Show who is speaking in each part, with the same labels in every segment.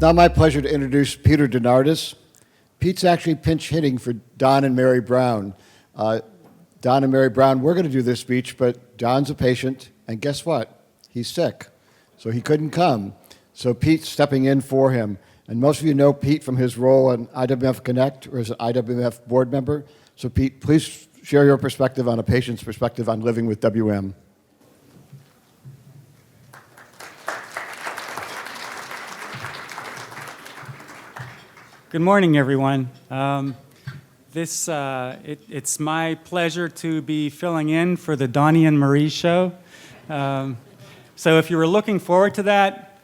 Speaker 1: now my pleasure to introduce Peter DeNardis. Pete's actually pinch hitting for Don and Mary Brown. Don and Mary Brown were going to do this speech, but Don's a patient, and guess what? He's sick, so he couldn't come. So Pete's stepping in for him. And most of you know Pete from his role on IWMF Connect or as an IWMF board member. So Pete, please share your perspective on a patient's perspective on living with WM.
Speaker 2: Good morning, everyone. It's my pleasure to be filling in for the Donnie and Marie show. So if you were looking forward to that,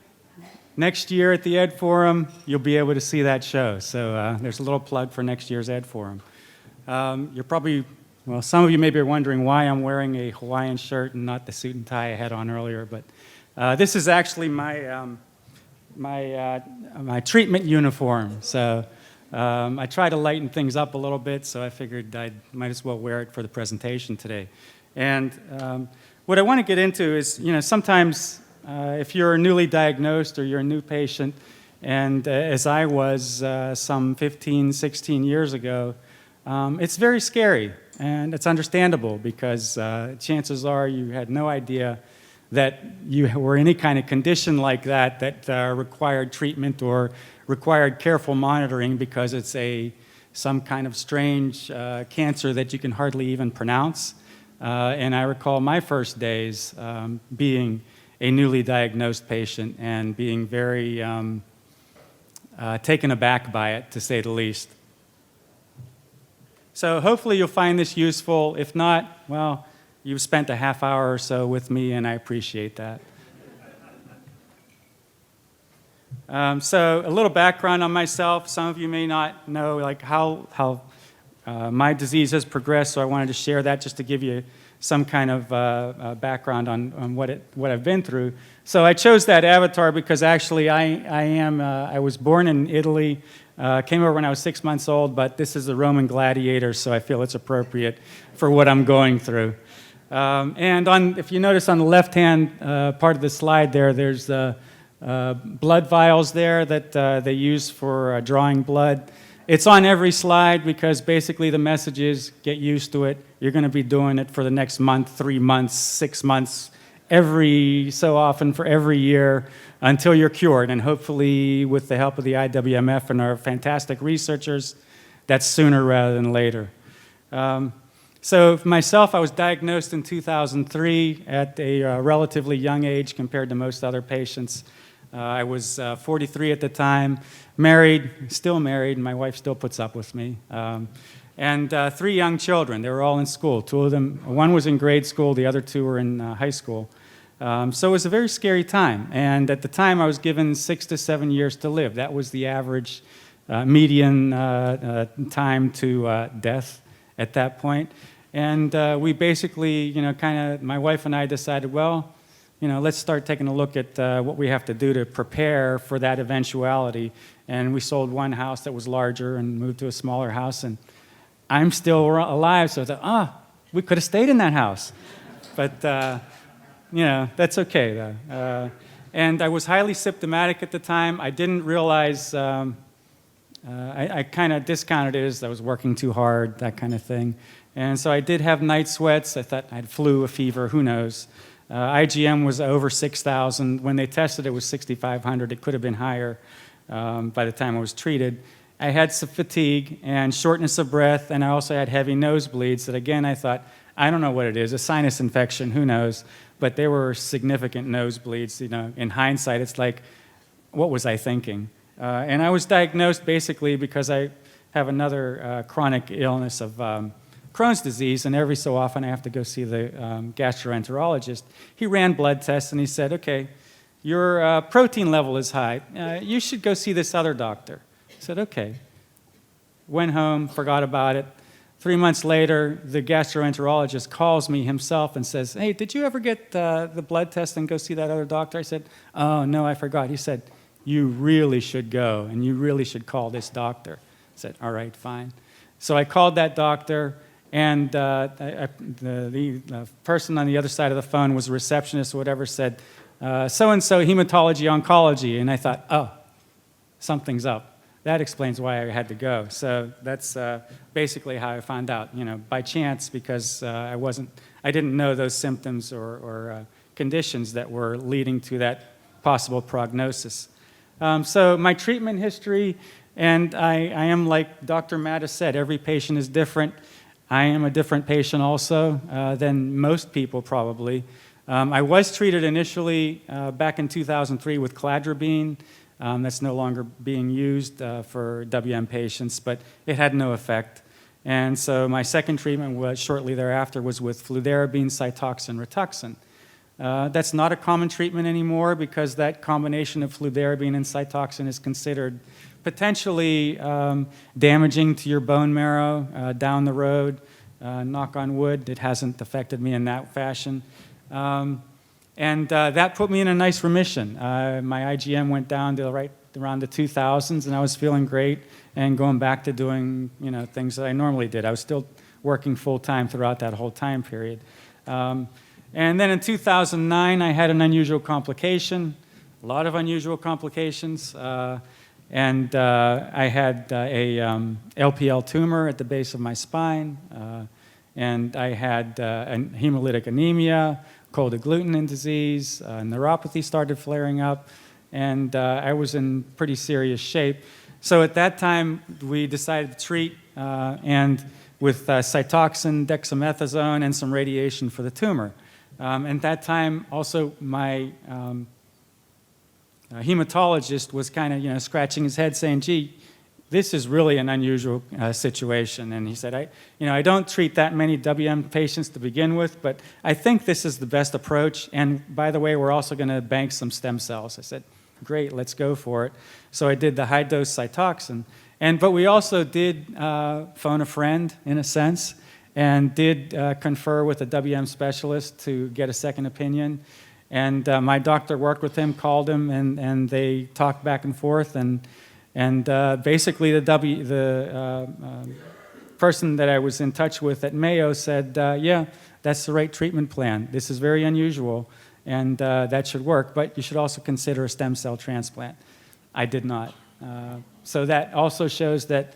Speaker 2: next year at the Ed Forum, you'll be able to see that show. So there's a little plug for next year's Ed Forum. You're probably, well, some of you may be wondering why I'm wearing a Hawaiian shirt and not the suit and tie I had on earlier, but this is actually my treatment uniform. So I try to lighten things up a little bit, so I figured I might as well wear it for the presentation today. And what I want to get into is, sometimes if you're newly diagnosed or you're a new patient, and as I was some 15, 16 years ago, it's very scary, and it's understandable because chances are you had no idea that you were any kind of condition like that required treatment or required careful monitoring because it's some kind of strange cancer that you can hardly even pronounce. And I recall my first days being a newly diagnosed patient and being very taken aback by it, to say the least. So hopefully you'll find this useful. If not, well, you've spent a half hour or so with me, and I appreciate that. So a little background on myself. Some of you may not know how my disease has progressed, so I wanted to share that just to give you some kind of background on what I've been through. So I chose that avatar because actually I was born in Italy, came over when I was 6 months old, but this is a Roman gladiator, so I feel it's appropriate for what I'm going through. And if you notice on the left-hand part of the slide there's blood vials there that they use for drawing blood. It's on every slide because basically the message is get used to it. You're going to be doing it for the next month, 3 months, 6 months, every so often for every year until you're cured. And hopefully with the help of the IWMF and our fantastic researchers, that's sooner rather than later. So for myself, I was diagnosed in 2003 at a relatively young age compared to most other patients. I was 43 at the time, married, still married, and my wife still puts up with me. And 3 young children. They were all in school. 2 of them, one was in grade school, the other 2 were in high school. So it was a very scary time. And at the time, I was given 6 to 7 years to live. That was the average median time to death at that point. And we basically, my wife and I decided, well, let's start taking a look at what we have to do to prepare for that eventuality. And we sold one house that was larger and moved to a smaller house. And I'm still alive, so I thought, we could have stayed in that house. But, that's okay, though. And I was highly symptomatic at the time. I didn't realize, I kind of discounted it as I was working too hard, that kind of thing. And so I did have night sweats. I thought I had flu, a fever, who knows. IgM was over 6,000. When they tested, it was 6,500. It could have been higher by the time I was treated. I had some fatigue and shortness of breath, and I also had heavy nosebleeds that, again, I thought, I don't know what it is, a sinus infection, who knows. But they were significant nosebleeds. In hindsight, it's like, what was I thinking? And I was diagnosed basically because I have another chronic illness of Crohn's disease, and every so often I have to go see the gastroenterologist. He ran blood tests, and he said, okay, your protein level is high. You should go see this other doctor. I said, okay. Went home, forgot about it. 3 months later, the gastroenterologist calls me himself and says, hey, did you ever get the blood test and go see that other doctor? I said, oh, no, I forgot. He said, you really should go, and you really should call this doctor. I said, all right, fine. So I called that doctor. And the person on the other side of the phone was a receptionist or whatever, said, so-and-so hematology oncology. And I thought, oh, something's up. That explains why I had to go. So that's basically how I found out, by chance, because I didn't know those symptoms or conditions that were leading to that possible prognosis. So my treatment history, and I am like Dr. Mattis said, every patient is different. I am a different patient also than most people probably. I was treated initially back in 2003 with cladribine. That's no longer being used for WM patients, but it had no effect. And so my second treatment was shortly thereafter was with fludarabine, Cytoxan, Rituxan. That's not a common treatment anymore because that combination of fludarabine and Cytoxan is considered potentially damaging to your bone marrow down the road. Knock on wood, it hasn't affected me in that fashion. And that put me in a nice remission. My IgM went down to right around the 2000s, and I was feeling great and going back to doing things that I normally did. I was still working full-time throughout that whole time period. And then in 2009, I had an unusual complication, a lot of unusual complications. And I had a LPL tumor at the base of my spine, and I had hemolytic anemia, cold agglutinin disease, neuropathy started flaring up, and I was in pretty serious shape. So at that time, we decided to treat and with Cytoxan, dexamethasone, and some radiation for the tumor. At that time, also my hematologist was kind of scratching his head saying, gee, this is really an unusual situation. And he said, I don't treat that many WM patients to begin with, but I think this is the best approach. And by the way, we're also going to bank some stem cells. I said, great, let's go for it. So I did the high-dose Cytoxan. But we also did phone a friend, in a sense, and did confer with a WM specialist to get a second opinion. And my doctor worked with him, called him, and they talked back and forth. And basically, the person that I was in touch with at Mayo said, yeah, that's the right treatment plan. This is very unusual, and that should work, but you should also consider a stem cell transplant. I did not. So that also shows that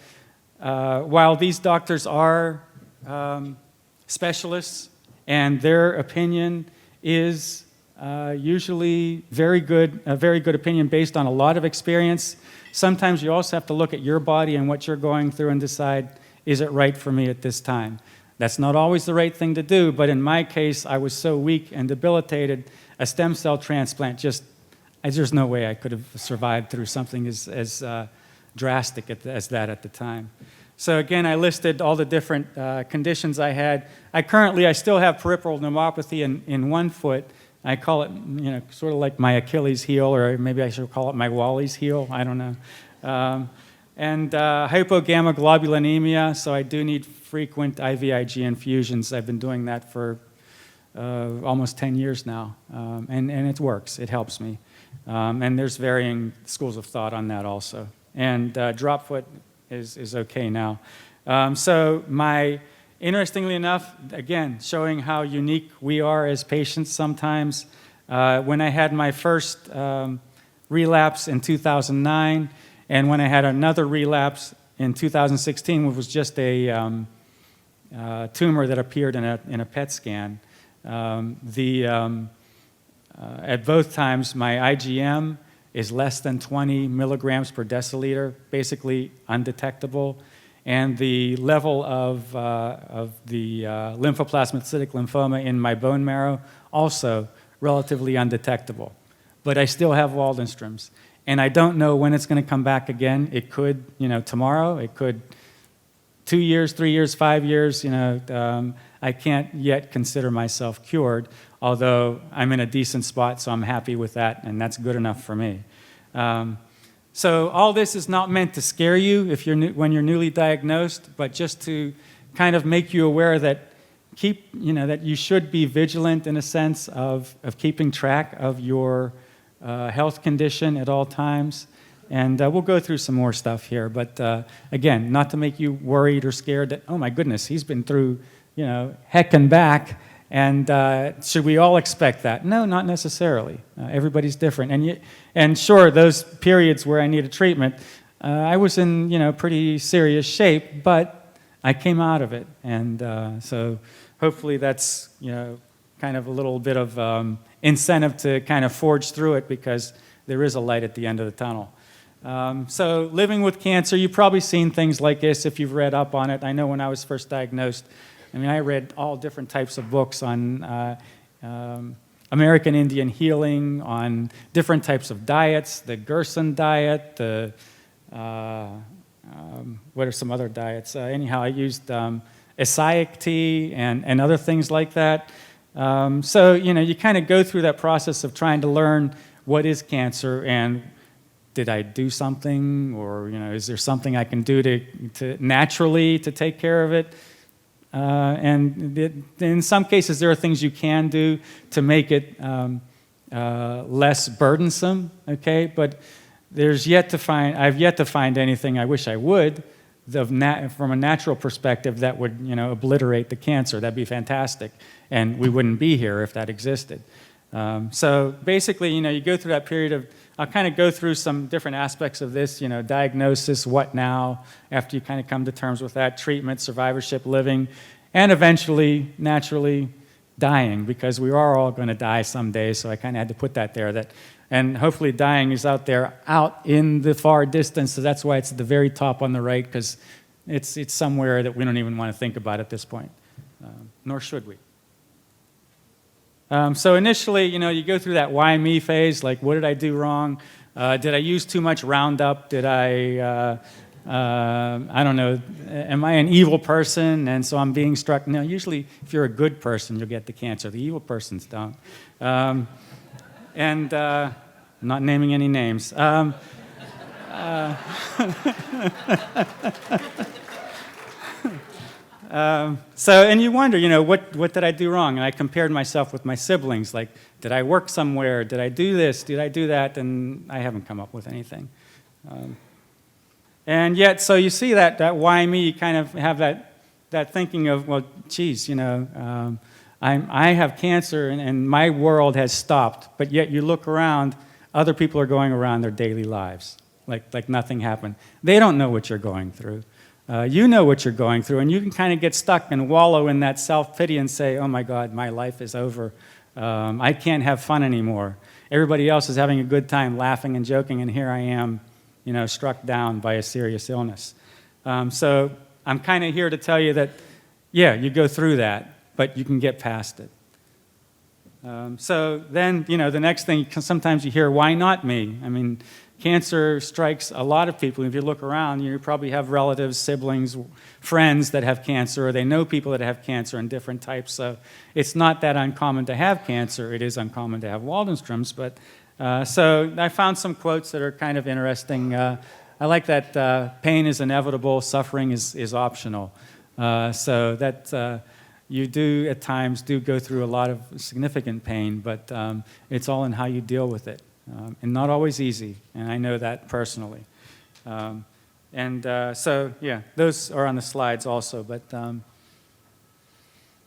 Speaker 2: while these doctors are specialists, and their opinion is usually a very good opinion based on a lot of experience, sometimes you also have to look at your body and what you're going through and decide, is it right for me at this time? That's not always the right thing to do, but in my case, I was so weak and debilitated, a stem cell transplant there's no way I could have survived through something as drastic as that at the time. So again, I listed all the different conditions I had. I still have peripheral neuropathy in one foot. I call it, sort of like my Achilles heel, or maybe I should call it my Wally's heel. I don't know. And hypogammaglobulinemia, so I do need frequent IVIG infusions. I've been doing that for almost 10 years now, and it works. It helps me. And there's varying schools of thought on that also. And drop foot is okay now. Interestingly enough, again, showing how unique we are as patients sometimes, when I had my first relapse in 2009, and when I had another relapse in 2016, which was just a tumor that appeared in a PET scan, at both times, my IgM is less than 20 milligrams per deciliter, basically undetectable. And the level of the lymphoplasmacytic lymphoma in my bone marrow, also relatively undetectable. But I still have Waldenstrom's. And I don't know when it's going to come back again. It could, tomorrow. It could 2 years, 3 years, 5 years. I can't yet consider myself cured, although I'm in a decent spot, so I'm happy with that, and that's good enough for me. So all this is not meant to scare you when you're newly diagnosed, but just to kind of make you aware that that you should be vigilant in a sense of keeping track of your health condition at all times. And we'll go through some more stuff here, but again, not to make you worried or scared that, oh my goodness, he's been through heck and back, And should we all expect that? No, not necessarily. Everybody's different. And sure, those periods where I needed treatment, I was in pretty serious shape, but I came out of it. And so hopefully that's kind of a little bit of incentive to kind of forge through it, because there is a light at the end of the tunnel. So living with cancer, you've probably seen things like this if you've read up on it. I know when I was first diagnosed, I read all different types of books on American Indian healing, on different types of diets, the Gerson diet, what are some other diets? Anyhow, I used Isaic tea and other things like that. So, you kind of go through that process of trying to learn what is cancer, and did I do something, or is there something I can do to naturally to take care of it? And in some cases, there are things you can do to make it less burdensome. Okay, but I've yet to find anything. I wish I would, from a natural perspective, that would obliterate the cancer. That'd be fantastic, and we wouldn't be here if that existed. So basically, you go through that period of. I'll kind of go through some different aspects of this, diagnosis, what now, after you kind of come to terms with that, treatment, survivorship, living, and eventually, naturally, dying, because we are all going to die someday, so I kind of had to put that there. And hopefully dying is out in the far distance, so that's why it's at the very top on the right, because it's somewhere that we don't even want to think about at this point, nor should we. So initially, you go through that why me phase, like what did I do wrong? Did I use too much Roundup? Did I don't know, am I an evil person and so I'm being struck? No, usually if you're a good person, you'll get the cancer. The evil persons don't. I'm not naming any names. And you wonder, what did I do wrong? And I compared myself with my siblings. Like, did I work somewhere? Did I do this? Did I do that? And I haven't come up with anything. And yet, so you see that why me, you kind of have that thinking of, well, geez, I have cancer and my world has stopped. But yet you look around, other people are going around their daily lives, like nothing happened. They don't know what you're going through. You know what you're going through, and you can kind of get stuck and wallow in that self-pity and say, oh my God, my life is over. I can't have fun anymore. Everybody else is having a good time laughing and joking, and here I am, struck down by a serious illness. So I'm kind of here to tell you that, yeah, you go through that, but you can get past it. So then, the next thing, sometimes you hear, why not me? Cancer strikes a lot of people. If you look around, you probably have relatives, siblings, friends that have cancer, or they know people that have cancer in different types. So it's not that uncommon to have cancer. It is uncommon to have Waldenstrom's. But so I found some quotes that are kind of interesting. I like that pain is inevitable, suffering is optional. So that you do at times go through a lot of significant pain, but it's all in how you deal with it. And not always easy, and I know that personally. So, yeah, those are on the slides also. But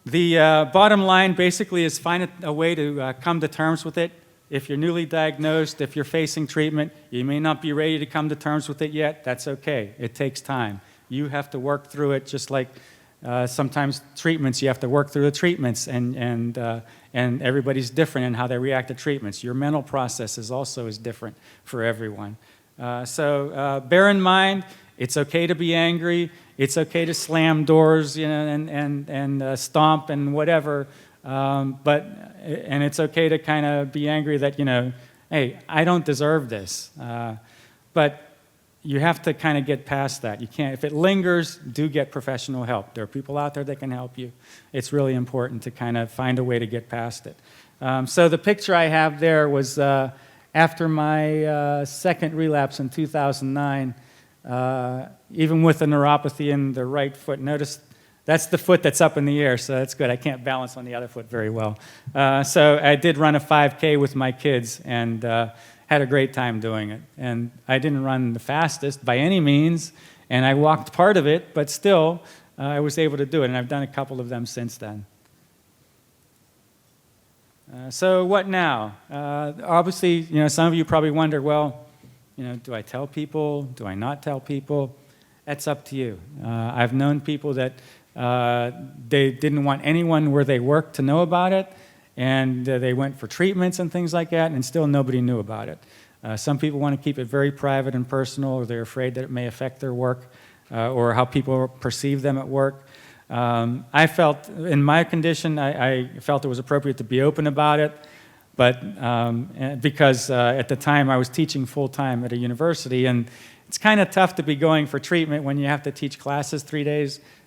Speaker 2: the bottom line basically is find a way to come to terms with it. If you're newly diagnosed, if you're facing treatment, you may not be ready to come to terms with it yet. That's okay. It takes time. You have to work through it, just like sometimes treatments, you have to work through the treatments, and everybody's different in how they react to treatments. Your mental process is different for everyone. So bear in mind, it's okay to be angry. It's okay to slam doors, and stomp and whatever. And it's okay to kind of be angry that, hey, I don't deserve this. But you have to kind of get past that. You can't, if it lingers, do get professional help. There are people out there that can help you. It's really important to kind of find a way to get past it. So the picture I have there was after my second relapse in 2009, even with the neuropathy in the right foot. Notice that's the foot that's up in the air, so that's good. I can't balance on the other foot very well. So I did run a 5K with my kids, and had a great time doing it. And I didn't run the fastest by any means, and I walked part of it, but still, I was able to do it, and I've done a couple of them since then. So what now? Obviously, some of you probably wonder, well, do I tell people? Do I not tell people? That's up to you. I've known people that they didn't want anyone where they worked to know about it, and they went for treatments and things like that, and still nobody knew about it. Some people want to keep it very private and personal, or they're afraid that it may affect their work or how people perceive them at work. I felt, in my condition, I felt it was appropriate to be open about it, but because at the time I was teaching full-time at a university, and it's kind of tough to be going for treatment when you have to teach classes 3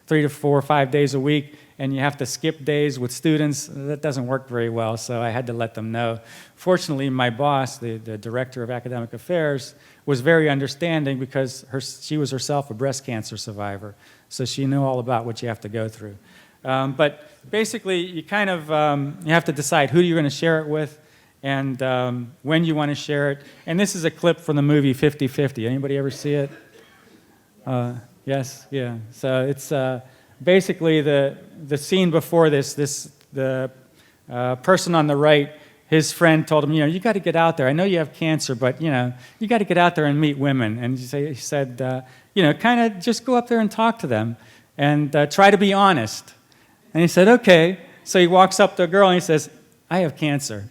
Speaker 2: to 4 or 5 days a week, and you have to skip days with students. That doesn't work very well, so I had to let them know. Fortunately, my boss, the director of academic affairs, was very understanding because she was herself a breast cancer survivor, so she knew all about what you have to go through. But basically, you kind of you have to decide who you're going to share it with and when you want to share it. And this is a clip from the movie 50/50. Anybody ever see it? Yes, yeah. So it's basically the scene before this. The person on the right, his friend told him, you got to get out there. I know you have cancer, but you got to get out there and meet women. And he said, kind of just go up there and talk to them and try to be honest. And he said, okay. So he walks up to a girl and he says, I have cancer.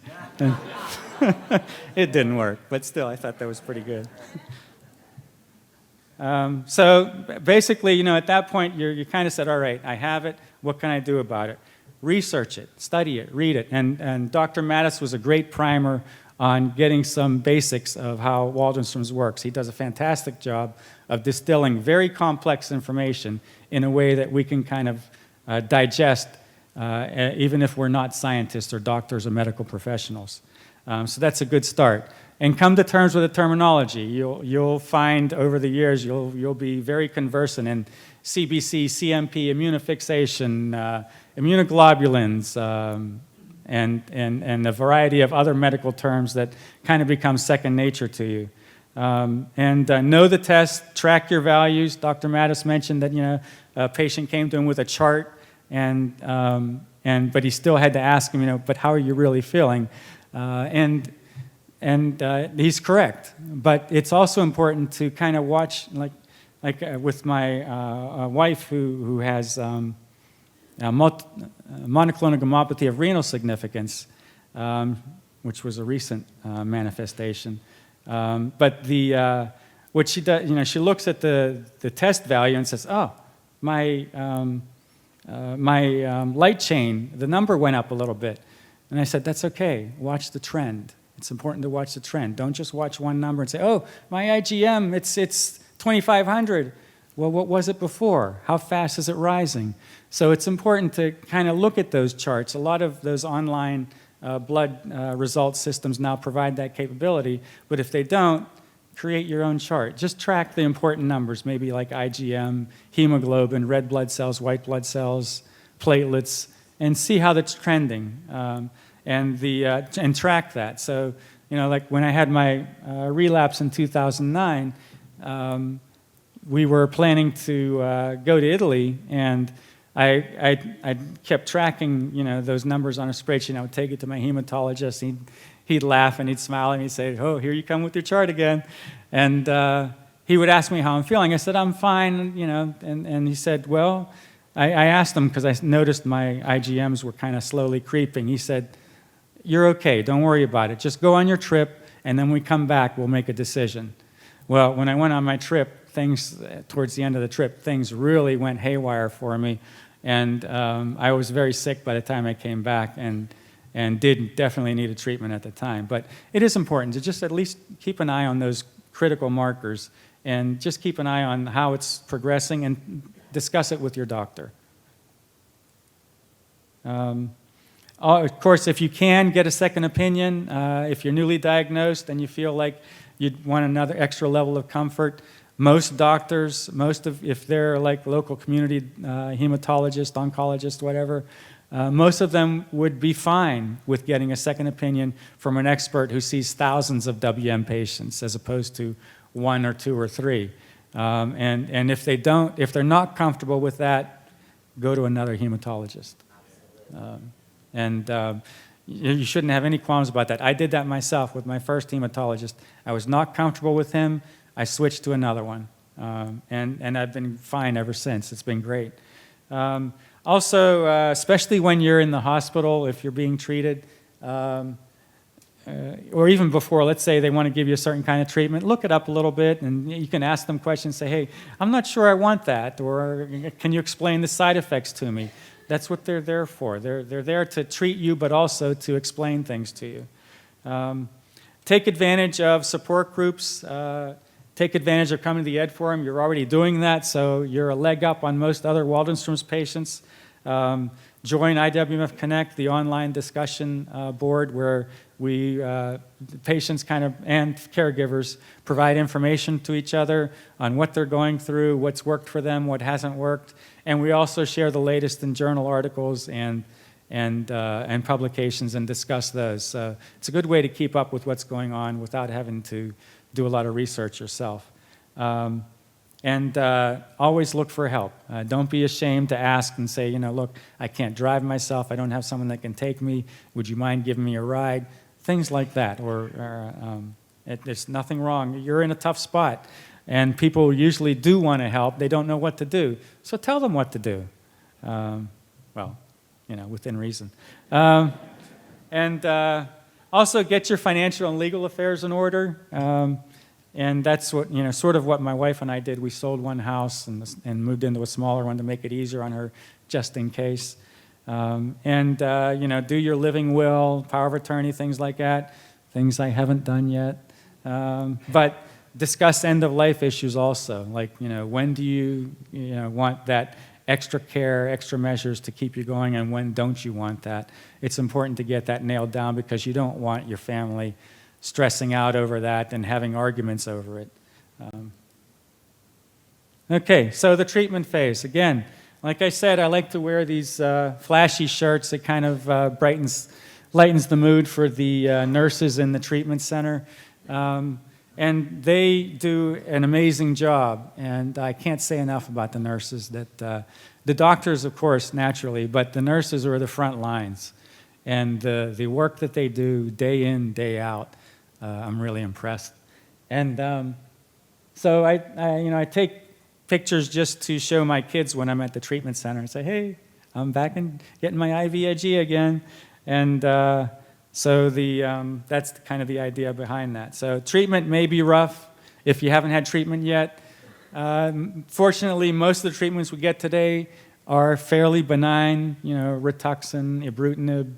Speaker 2: It didn't work, but still, I thought that was pretty good. So basically, at that point, you kind of said, all right, I have it. What can I do about it? Research it, study it, read it. And Dr. Mattis was a great primer on getting some basics of how Waldenstrom's works. He does a fantastic job of distilling very complex information in a way that we can kind of digest, even if we're not scientists or doctors or medical professionals. So that's a good start. And come to terms with the terminology. You'll find over the years you'll be very conversant in CBC, CMP, immunofixation, immunoglobulins, and a variety of other medical terms that kind of become second nature to you. Know the test, track your values. Dr. Mattis mentioned that a patient came to him with a chart, but he still had to ask him, but how are you really feeling? And he's correct, but it's also important to kind of watch, like with my wife who has monoclonal gammopathy of renal significance, which was a recent manifestation. But what she does, she looks at the test value and says, "Oh, my light chain, the number went up a little bit." And I said, "That's okay. Watch the trend. It's important to watch the trend. Don't just watch one number and say, oh, my IgM, it's 2,500. Well, what was it before? How fast is it rising?" So it's important to kind of look at those charts. A lot of those online blood results systems now provide that capability, but if they don't, create your own chart. Just track the important numbers, maybe like IgM, hemoglobin, red blood cells, white blood cells, platelets, and see how that's trending. And track that. So, like when I had my relapse in 2009, we were planning to go to Italy, and I kept tracking, those numbers on a spreadsheet. And I would take it to my hematologist. He'd laugh and he'd smile and he'd say, "Oh, here you come with your chart again." And he would ask me how I'm feeling. I said, "I'm fine," and he said, "Well," I asked him because I noticed my IgMs were kind of slowly creeping. He said, "You're okay, don't worry about it. Just go on your trip, and then when we come back, we'll make a decision." Well, when I went on my trip, towards the end of the trip, things really went haywire for me. And I was very sick by the time I came back and did definitely need a treatment at the time. But it is important to just at least keep an eye on those critical markers and just keep an eye on how it's progressing and discuss it with your doctor. Of course, if you can, get a second opinion. If you're newly diagnosed and you feel like you'd want another extra level of comfort, most doctors, if they're like local community hematologist, oncologist, whatever, most of them would be fine with getting a second opinion from an expert who sees thousands of WM patients as opposed to 1 or 2 or 3. And if they're not comfortable with that, go to another hematologist. you shouldn't have any qualms about that. I did that myself with my first hematologist. I was not comfortable with him. I switched to another one, and I've been fine ever since. It's been great. Also, especially when you're in the hospital, if you're being treated, or even before, let's say they want to give you a certain kind of treatment, look it up a little bit, and you can ask them questions, say, hey, I'm not sure I want that, or can you explain the side effects to me? That's what they're there for. They're there to treat you, but also to explain things to you. Take advantage of support groups. Take advantage of coming to the Ed Forum. You're already doing that, so you're a leg up on most other Waldenstrom's patients. Join IWMF Connect, the online discussion board where we, patients and caregivers, provide information to each other on what they're going through, what's worked for them, what hasn't worked, and we also share the latest in journal articles and publications and discuss those. So it's a good way to keep up with what's going on without having to do a lot of research yourself. And always look for help. Don't be ashamed to ask and say, look, I can't drive myself. I don't have someone that can take me. Would you mind giving me a ride? Things like that. There's nothing wrong. You're in a tough spot. And people usually do want to help. They don't know what to do. So tell them what to do. Within reason. Also get your financial and legal affairs in order. And that's what, sort of what my wife and I did. We sold one house and moved into a smaller one to make it easier on her, just in case. Do your living will, power of attorney, things like that. Things I haven't done yet. But discuss end-of-life issues also. Like, when do you, want that extra care, extra measures to keep you going, and when don't you want that? It's important to get that nailed down because you don't want your family stressing out over that and having arguments over it. Okay, so the treatment phase. Again, like I said, I like to wear these flashy shirts. It kind of lightens the mood for the nurses in the treatment center. And they do an amazing job. And I can't say enough about the nurses. The doctors, of course, naturally, but the nurses are the front lines. And the work that they do day in, day out, I'm really impressed. And so I take pictures just to show my kids when I'm at the treatment center and say, hey, I'm back and getting my IVIG again. And so that's kind of the idea behind that. So treatment may be rough if you haven't had treatment yet. Fortunately, most of the treatments we get today are fairly benign, Rituxan, ibrutinib.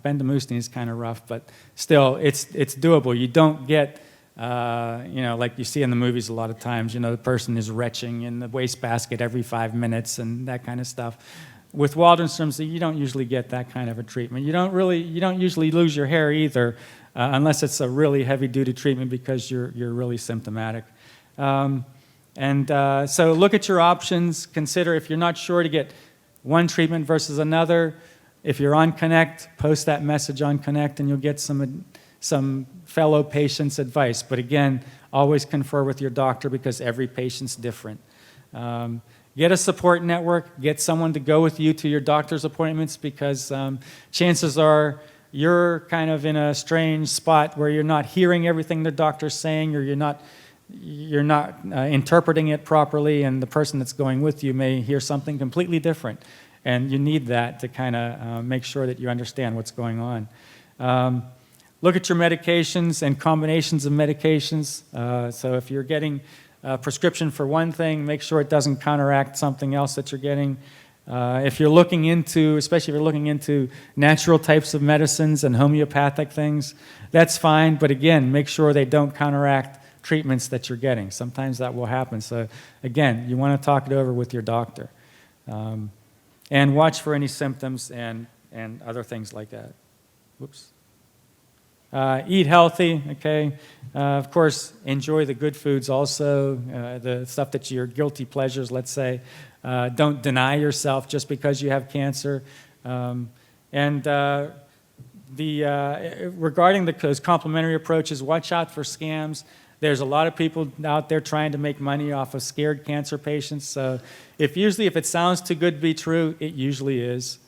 Speaker 2: Bendamustine is kind of rough, but still, it's doable. You don't get, like you see in the movies a lot of times, the person is retching in the wastebasket every 5 minutes and that kind of stuff. With Waldenstrom's, you don't usually get that kind of a treatment. You don't usually lose your hair either, unless it's a really heavy-duty treatment because you're really symptomatic. So look at your options. Consider if you're not sure to get one treatment versus another. If you're on Connect, post that message on Connect and you'll get some fellow patients' advice. But again, always confer with your doctor because every patient's different. Get a support network. Get someone to go with you to your doctor's appointments because chances are you're kind of in a strange spot where you're not hearing everything the doctor's saying or you're not interpreting it properly, and the person that's going with you may hear something completely different. And you need that to kind of make sure that you understand what's going on. Look at your medications and combinations of medications. So if you're getting a prescription for one thing, make sure it doesn't counteract something else that you're getting. If you're looking into, especially if you're looking into natural types of medicines and homeopathic things, that's fine. But again, make sure they don't counteract treatments that you're getting. Sometimes that will happen. So again, you want to talk it over with your doctor. And watch for any symptoms and other things like that. Whoops. Eat healthy, okay? Of course, enjoy the good foods also, the stuff that your guilty pleasures, let's say. Don't deny yourself just because you have cancer. Regarding those complementary approaches, watch out for scams. There's a lot of people out there trying to make money off of scared cancer patients. So if it sounds too good to be true, it usually is.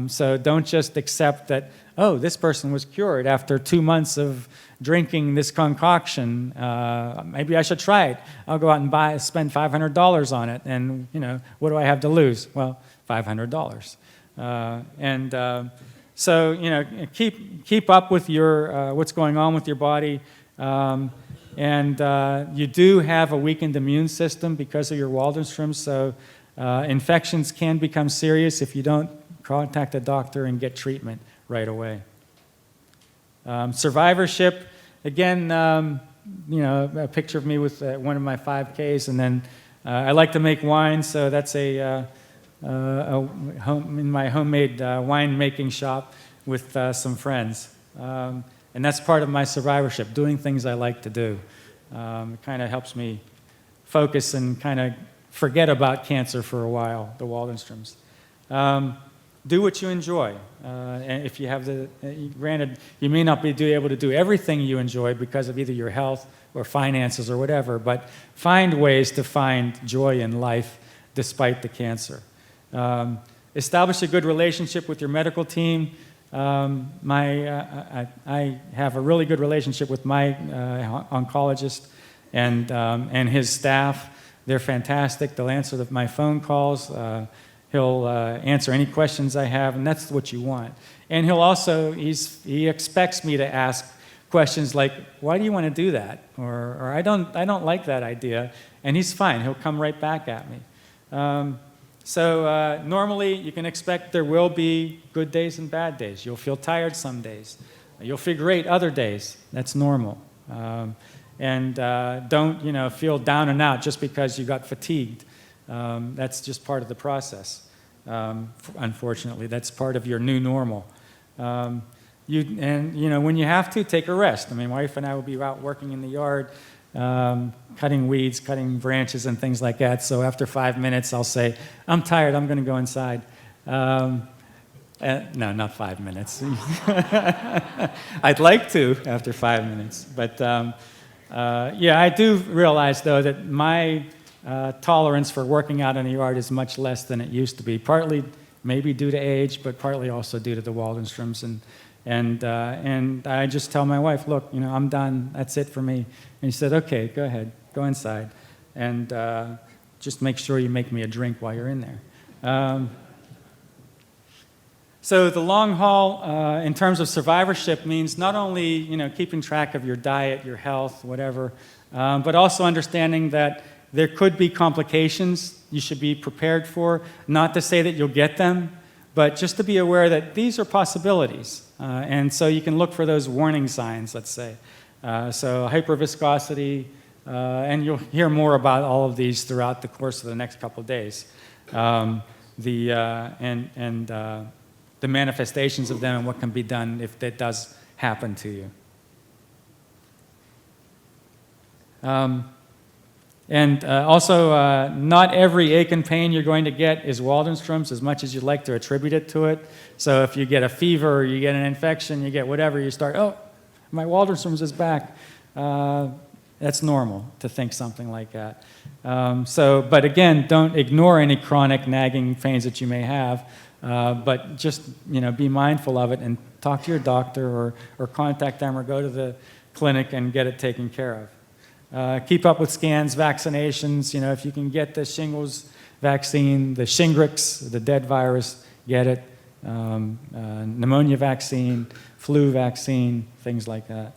Speaker 2: So don't just accept that, oh, this person was cured after 2 months of drinking this concoction. Maybe I should try it. I'll go out and spend $500 on it, and what do I have to lose? Well, $500. So keep up with your what's going on with your body, you do have a weakened immune system because of your Waldenström's. So infections can become serious if you don't contact a doctor and get treatment right away. Survivorship, again, a picture of me with one of my 5Ks, and then I like to make wine, so that's in my homemade wine making shop with some friends. And that's part of my survivorship, doing things I like to do. It kind of helps me focus and kind of forget about cancer for a while, the Waldenström's. Do what you enjoy. And if you have granted, you may not be able to do everything you enjoy because of either your health or finances or whatever, but find ways to find joy in life despite the cancer. Establish a good relationship with your medical team. I have a really good relationship with my oncologist and his staff. They're fantastic. They'll answer my phone calls. He'll answer any questions I have, and that's what you want. And he'll also, he expects me to ask questions like, why do you want to do that? Or I don't like that idea. And he's fine. He'll come right back at me. So normally you can expect there will be good days and bad days. You'll feel tired some days. You'll feel great other days. That's normal. Don't feel down and out just because you got fatigued. That's just part of the process. Unfortunately, that's part of your new normal. When you have to, take a rest. I mean, my wife and I will be out working in the yard, cutting weeds, cutting branches and things like that. So after 5 minutes, I'll say, I'm tired, I'm going to go inside. No, not 5 minutes. I'd like to after 5 minutes. But I do realize, though, that my tolerance for working out in the yard is much less than it used to be, partly maybe due to age, but partly also due to the Waldenström's. And I just tell my wife, look, I'm done. That's it for me. And she said, okay, go ahead. Go inside. And just make sure you make me a drink while you're in there. So the long haul, in terms of survivorship, means not only keeping track of your diet, your health, whatever, but also understanding that there could be complications you should be prepared for. Not to say that you'll get them, but just to be aware that these are possibilities. And so you can look for those warning signs, let's say. So hyperviscosity, and you'll hear more about all of these throughout the course of the next couple of days. The manifestations of them and what can be done if that does happen to you. Also, not every ache and pain you're going to get is Waldenström's, as much as you'd like to attribute it to it. So if you get a fever, or you get an infection, you get whatever, you start, oh, my Waldenström's is back. That's normal to think something like that. But again, don't ignore any chronic nagging pains that you may have, but just be mindful of it and talk to your doctor or contact them or go to the clinic and get it taken care of. Keep up with scans, vaccinations. If you can get the shingles vaccine, the Shingrix, the dead virus, get it. Pneumonia vaccine, flu vaccine, things like that.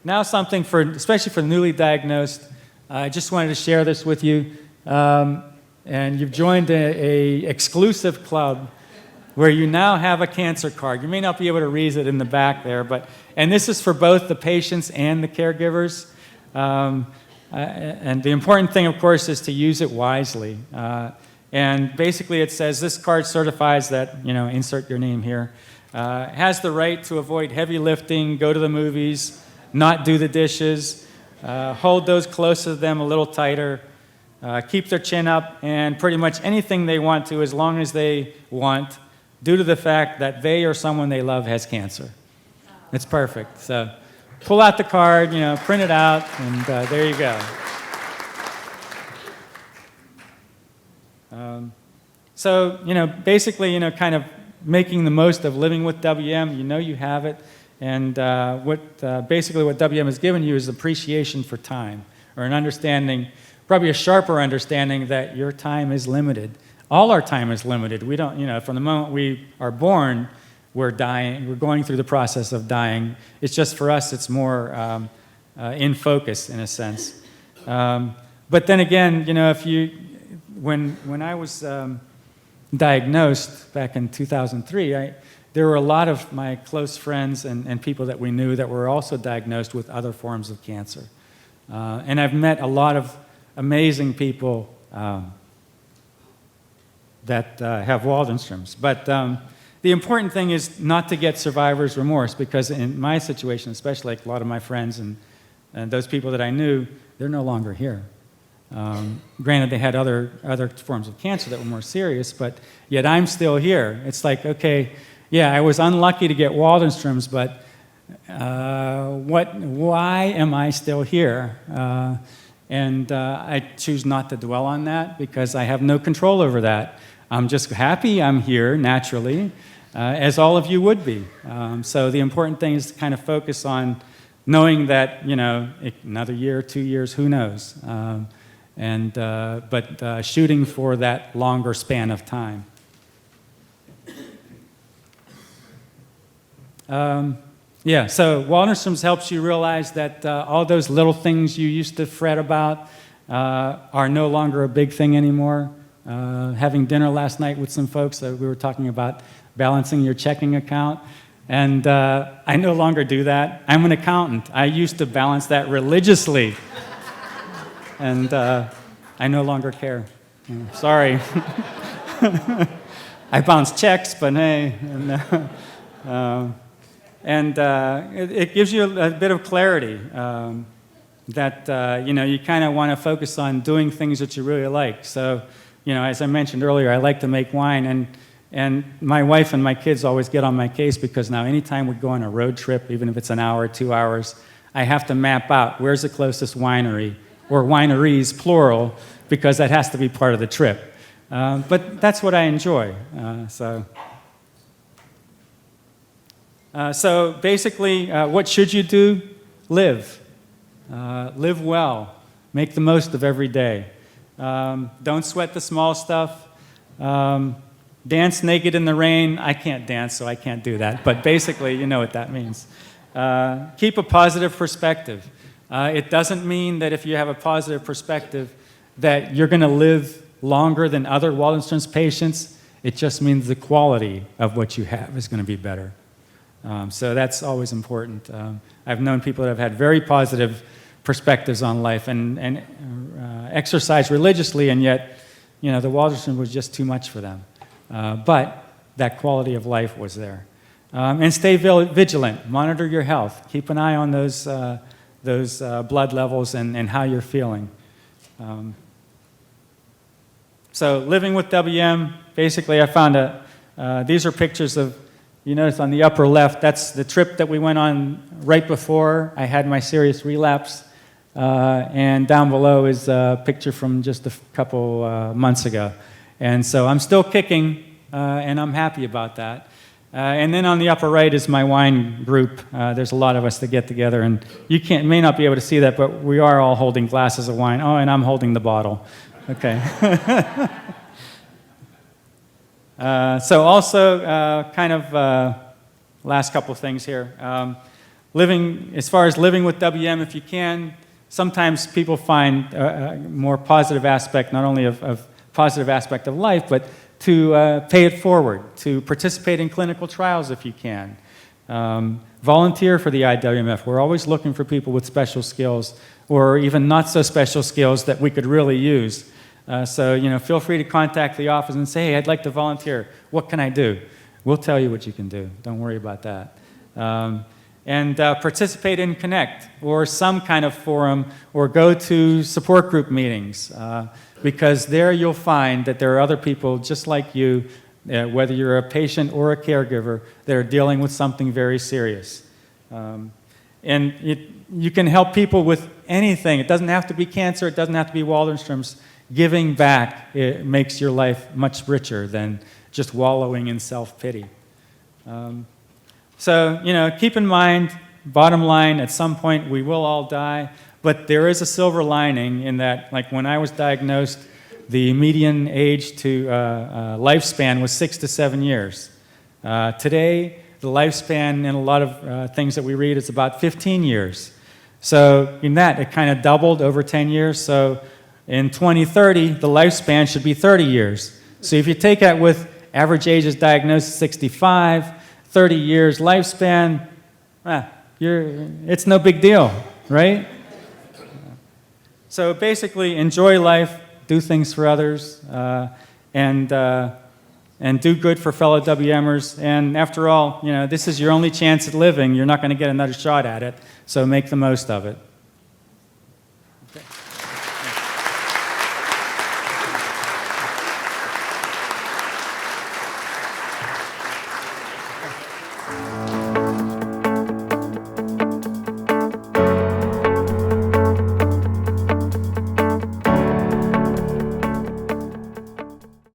Speaker 2: Now something especially for the newly diagnosed. I just wanted to share this with you. And you've joined a exclusive club where you now have a cancer card. You may not be able to read it in the back there, and this is for both the patients and the caregivers. And the important thing, of course, is to use it wisely. And basically it says this card certifies that, insert your name here, has the right to avoid heavy lifting, go to the movies, not do the dishes, hold those close to them a little tighter, keep their chin up, and pretty much anything they want to as long as they want, due to the fact that they or someone they love has cancer. It's perfect. So pull out the card, print it out, and there you go. So, basically, kind of making the most of living with WM, you have it. And basically what WM has given you is appreciation for time, or an understanding, probably a sharper understanding that your time is limited. All our time is limited. We don't, from the moment we are born, we're dying, we're going through the process of dying. It's just for us, it's more in focus in a sense. But then again, when I was diagnosed back in 2003, there were a lot of my close friends and people that we knew that were also diagnosed with other forms of cancer. And I've met a lot of amazing people that have Waldenström's. But the important thing is not to get survivor's remorse, because in my situation, especially like a lot of my friends and those people that I knew, they're no longer here. Granted, they had other forms of cancer that were more serious, but yet I'm still here. It's like, okay, yeah, I was unlucky to get Waldenström's, but why am I still here? And I choose not to dwell on that because I have no control over that. I'm just happy I'm here naturally, as all of you would be. So the important thing is to kind of focus on knowing that, another year, 2 years, who knows? But shooting for that longer span of time. So Waldenström's helps you realize that all those little things you used to fret about are no longer a big thing anymore. Having dinner last night with some folks, we were talking about balancing your checking account, and I no longer do that. I'm an accountant. I used to balance that religiously, and I no longer care. Sorry. I bounce checks, but hey. It gives you a bit of clarity that you kind of want to focus on doing things that you really like. So, as I mentioned earlier, I like to make wine, and my wife and my kids always get on my case because now anytime we go on a road trip, even if it's an hour or 2 hours, I have to map out where's the closest winery, or wineries, plural, because that has to be part of the trip. But that's what I enjoy. So basically, what should you do? Live. Live well. Make the most of every day. Don't sweat the small stuff. Dance naked in the rain. I can't dance, so I can't do that. But basically, you know what that means. Keep a positive perspective. It doesn't mean that if you have a positive perspective that you're going to live longer than other Waldenström's patients. It just means the quality of what you have is going to be better. So that's always important. I've known people that have had very positive perspectives on life and exercise religiously, and yet, the Waldenström was just too much for them. But that quality of life was there. And stay vigilant. Monitor your health. Keep an eye on those blood levels and how you're feeling. So living with WM, basically I found these are pictures of, you notice on the upper left, that's the trip that we went on right before I had my serious relapse. And down below is a picture from just a couple months ago. And so I'm still kicking, and I'm happy about that. And then on the upper right is my wine group. There's a lot of us that get together, and you may not be able to see that, but we are all holding glasses of wine. Oh, and I'm holding the bottle. Okay. So also, last couple of things here. As far as living with WM, if you can, sometimes people find a more positive aspect, not only of positive aspect of life, but to pay it forward, to participate in clinical trials if you can. Volunteer for the IWMF. We're always looking for people with special skills or even not so special skills that we could really use. So, feel free to contact the office and say, hey, I'd like to volunteer. What can I do? We'll tell you what you can do. Don't worry about that. And participate in Connect or some kind of forum, or go to support group meetings, because there you'll find that there are other people just like you, whether you're a patient or a caregiver, that are dealing with something very serious. And you can help people with anything. It doesn't have to be cancer. It doesn't have to be Waldenström's. giving back, it makes your life much richer than just wallowing in self-pity. So, keep in mind, bottom line, at some point we will all die, but there is a silver lining in that, like when I was diagnosed, the median age to lifespan was 6 to 7 years. Today, the lifespan in a lot of things that we read is about 15 years. So in that, it kind of doubled over 10 years. So in 2030, the lifespan should be 30 years. So if you take that with average age is diagnosed 65, 30 years lifespan, it's no big deal, right? So basically, enjoy life, do things for others, and do good for fellow WMers. And after all, this is your only chance at living. You're not going to get another shot at it, so make the most of it.